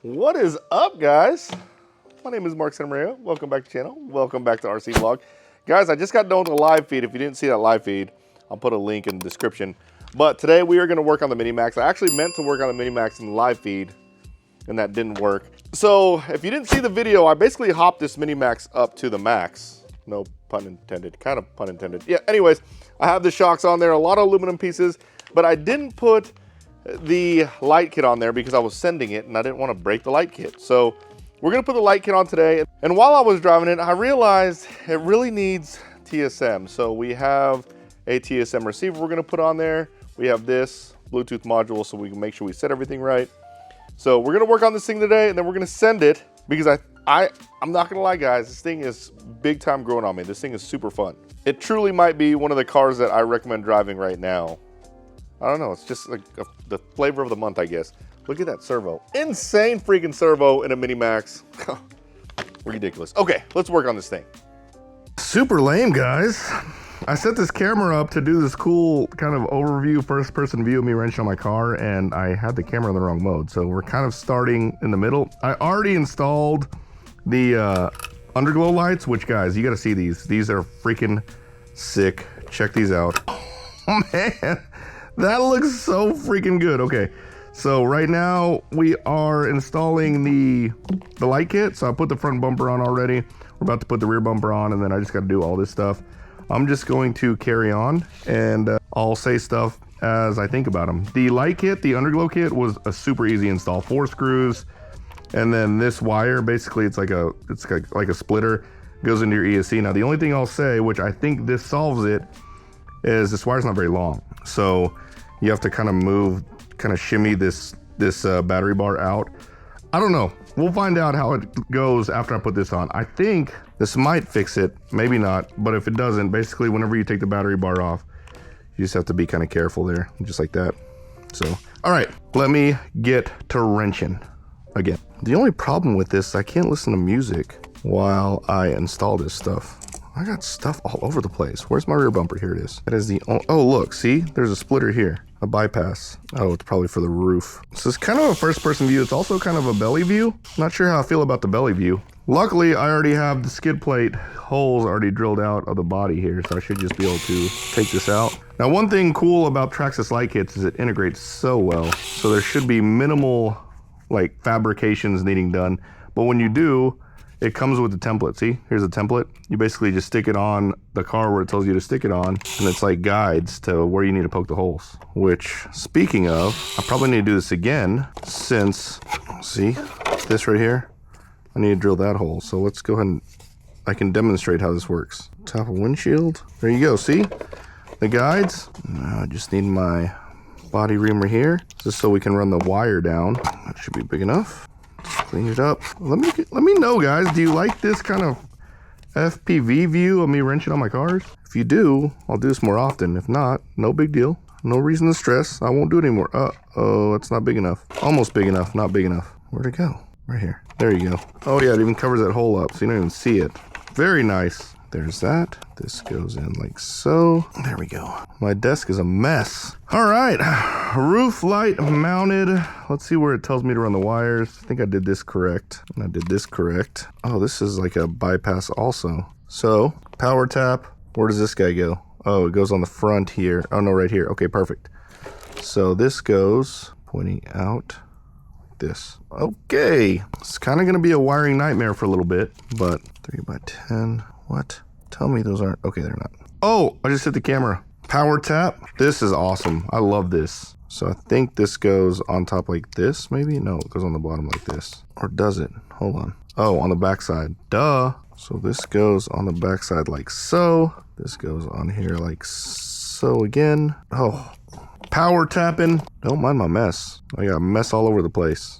What is up, guys? My name is Mark Santamaria. Welcome back to the channel. Welcome back to RC Vlog. Guys, I just got done with the live feed. If you didn't see that live feed, I'll put a link in the description. But today we are going to work on the Mini Maxx. I actually meant to work on the Mini Maxx in the live feed, and that didn't work. So if you didn't see the video, I basically hopped this Mini Maxx up to the max. No pun intended, kind of pun intended. Yeah, anyways, I have the shocks on there, a lot of aluminum pieces, but I didn't put the light kit on there because I was sending it and I didn't want to break the light kit. So we're going to put the light kit on today. And while I was driving it, I realized it really needs TSM. So we have a TSM receiver we're going to put on there. We have this Bluetooth module so we can make sure we set everything right. So we're going to work on this thing today and then we're going to send it because I'm not going to lie, guys, this thing is big time growing on me. This thing is super fun. It truly might be one of the cars that I recommend driving right now. I don't know, it's just like the flavor of the month, I guess. Look at that servo. Insane freaking servo in a Mini Maxx. Ridiculous. Okay, let's work on this thing. Super lame, guys. I set this camera up to do this cool kind of overview, first person view of me wrenching on my car, and I had the camera in the wrong mode. So we're kind of starting in the middle. I already installed the underglow lights, which, guys, you gotta see these. These are freaking sick. Check these out. Oh, man. That looks so freaking good. Okay, so right now we are installing the light kit. So I put the front bumper on already. We're about to put the rear bumper on, and then I just got to do all this stuff. I'm just going to carry on, and I'll say stuff as I think about them. The light kit, the underglow kit, was a super easy install. 4 screws, and then this wire, basically it's like a splitter, goes into your ESC. Now the only thing I'll say, which I think this solves it, is this wire's not very long. So you have to kind of move, kind of shimmy this battery bar out. I don't know. We'll find out how it goes after I put this on. I think this might fix it, maybe not, but if it doesn't, basically whenever you take the battery bar off, you just have to be kind of careful there, just like that. So, all right, let me get to wrenching again. The only problem with this is I can't listen to music while I install this stuff. I got stuff all over the place. Where's my rear bumper? Here it is. That is the, oh look, see? There's a splitter here, a bypass. Oh, it's probably for the roof. So it's kind of a first person view. It's also kind of a belly view. Not sure how I feel about the belly view. Luckily, I already have the skid plate holes already drilled out of the body here, so I should just be able to take this out. Now, one thing cool about Traxxas light kits is it integrates so well. So there should be minimal like fabrications needing done. But when you do, it comes with the template. See, here's a template. You basically just stick it on the car where it tells you to stick it on, and it's like guides to where you need to poke the holes. Which, speaking of, I probably need to do this again since, see, this right here, I need to drill that hole. So let's go ahead and, I can demonstrate how this works. Top of windshield, there you go, see? The guides. Now I just need my body reamer here, just so we can run the wire down. That should be big enough. Clean it up. Let me know, guys. Do you like this kind of FPV view of me wrenching on my cars? If you do, I'll do this more often. If not, no big deal. No reason to stress. I won't do it anymore. Uh-oh, it's not big enough. Almost big enough, not big enough. Where'd it go? Right here. There you go. Oh yeah, it even covers that hole up so you don't even see it. Very nice. There's that. This goes in like so. There we go. My desk is a mess. All right, roof light mounted. Let's see where it tells me to run the wires. I think I did this correct. And I did this correct. Oh, this is like a bypass also. So, power tap. Where does this guy go? Oh, it goes on the front here. Oh no, right here. Okay, perfect. So this goes pointing out like this. Okay, it's kind of gonna be a wiring nightmare for a little bit, but 3x10. What? Tell me those aren't, okay, they're not. Oh, I just hit the camera. Power tap. This is awesome. I love this. So I think this goes on top like this, maybe? No, it goes on the bottom like this. Or does it? Hold on. Oh, on the back side. Duh. So this goes on the back side like so. This goes on here like so again. Oh, power tapping. Don't mind my mess. I got a mess all over the place.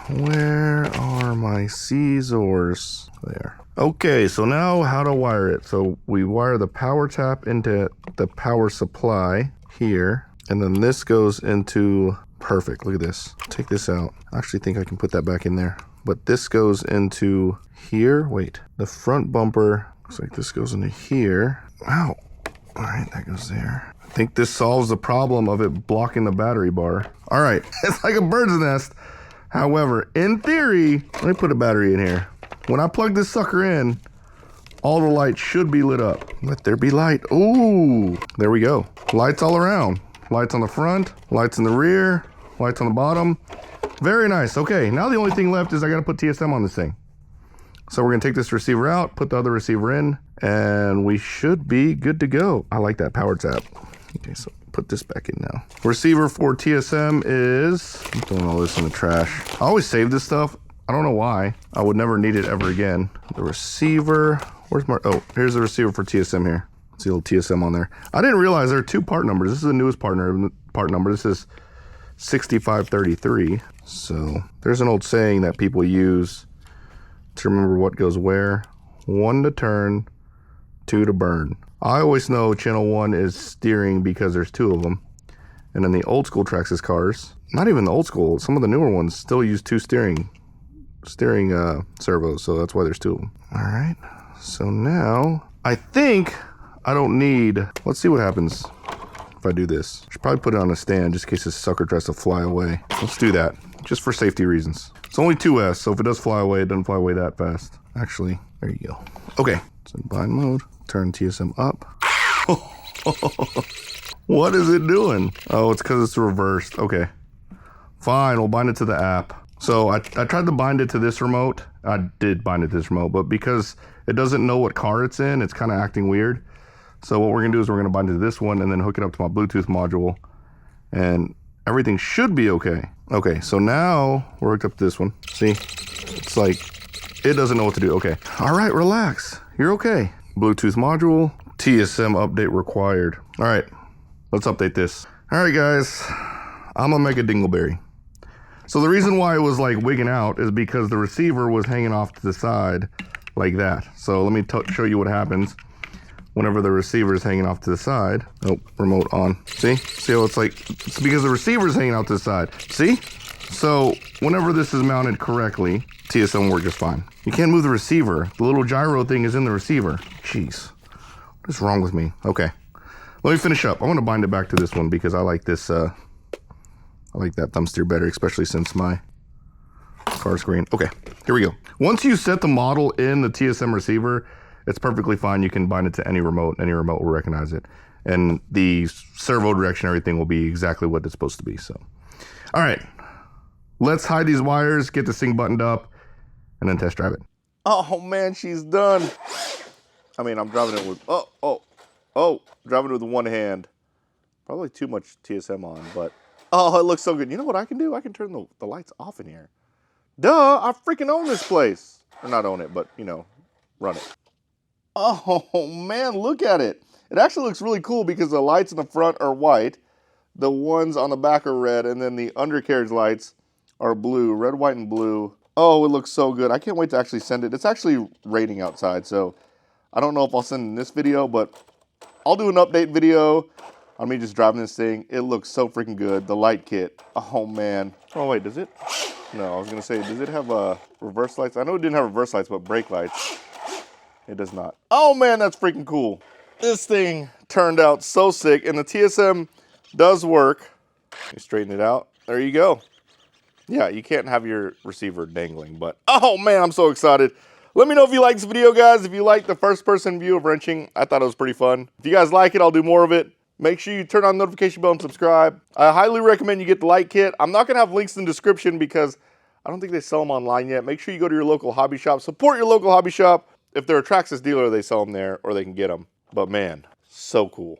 Where are my scissors? There. Okay, so now how to wire it. So we wire the power tap into the power supply here, and then this goes into, perfect, look at this. Take this out. I actually think I can put that back in there. But this goes into here. Wait, the front bumper, looks like this goes into here. Ow. All right, that goes there. I think this solves the problem of it blocking the battery bar. All right, it's like a bird's nest. However, in theory, let me put a battery in here. When I plug this sucker in, all the lights should be lit up. Let there be light. Ooh, there we go. Lights all around. Lights on the front, lights in the rear, lights on the bottom. Very nice. Okay, now the only thing left is I gotta put TSM on this thing. So we're gonna take this receiver out, put the other receiver in, and we should be good to go. I like that power tap. Okay, so put this back in now. Receiver for TSM is, I'm throwing all this in the trash. I always save this stuff. I don't know why. I would never need it ever again. The receiver, where's my, oh, here's the receiver for TSM here. See a little TSM on there. I didn't realize there are two part numbers. This is the newest part number. This is 6533. So there's an old saying that people use to remember what goes where. 1 to turn, 2 to burn. I always know channel 1 is steering because there's 2 of them. And then the old school Traxxas cars, not even the old school, some of the newer ones still use 2 steering servos, so that's why there's 2 of them. All right, so now I think I don't need, let's see what happens if I do this. I should probably put it on a stand just in case this sucker tries to fly away. Let's do that, just for safety reasons. It's only 2S, so if it does fly away, it doesn't fly away that fast. Actually, there you go. Okay, it's in bind mode, turn TSM up. What is it doing? Oh, it's because it's reversed. Okay, fine, we'll bind it to the app. So I tried to bind it to this remote. I did bind it to this remote, but because it doesn't know what car it's in, it's kind of acting weird. So what we're gonna do is we're gonna bind it to this one and then hook it up to my Bluetooth module, and everything should be okay. Okay, so now we're hooked up to this one. See, it's like, it doesn't know what to do. Okay, all right, relax, you're okay. Bluetooth module, TSM update required. All right, let's update this. All right, guys, I'm gonna make a dingleberry. So the reason why it was like wigging out is because the receiver was hanging off to the side like that. So let me show you what happens whenever the receiver is hanging off to the side. Oh, remote on. See how it's like, it's because the receiver is hanging out to the side. See? So whenever this is mounted correctly, TSM will work just fine. You can't move the receiver. The little gyro thing is in the receiver. Jeez, what is wrong with me? Okay, let me finish up. I want to bind it back to this one because I like this, I like that thumb steer better, especially since my car screen. Okay, here we go. Once you set the model in the TSM receiver, it's perfectly fine. You can bind it to any remote will recognize it. And the servo direction, everything will be exactly what it's supposed to be, so. All right, let's hide these wires, get this thing buttoned up, and then test drive it. Oh man, she's done. I mean, I'm driving it with, driving it with one hand. Probably too much TSM on, but, oh, it looks so good. You know what I can do? I can turn the lights off in here. Duh, I freaking own this place. Or not own it, but, you know, run it. Oh man, look at it. It actually looks really cool because the lights in the front are white, the ones on the back are red, and then the undercarriage lights are blue, red, white, and blue. Oh, it looks so good. I can't wait to actually send it. It's actually raining outside, so I don't know if I'll send it in this video, but I'll do an update video on me just driving this thing. It looks so freaking good. The light kit, oh man. Oh wait, does it? No, I was gonna say, does it have reverse lights? I know it didn't have reverse lights, but brake lights. It does not. Oh man, that's freaking cool. This thing turned out so sick, and the TSM does work. You straighten it out. There you go. Yeah, you can't have your receiver dangling, but oh man, I'm so excited. Let me know if you like this video, guys. If you like the first person view of wrenching, I thought it was pretty fun. If you guys like it, I'll do more of it. Make sure you turn on the notification bell and subscribe. I highly recommend you get the light kit. I'm not gonna have links in the description because I don't think they sell them online yet. Make sure you go to your local hobby shop. Support your local hobby shop. If they're a Traxxas dealer, they sell them there or they can get them. But man, so cool.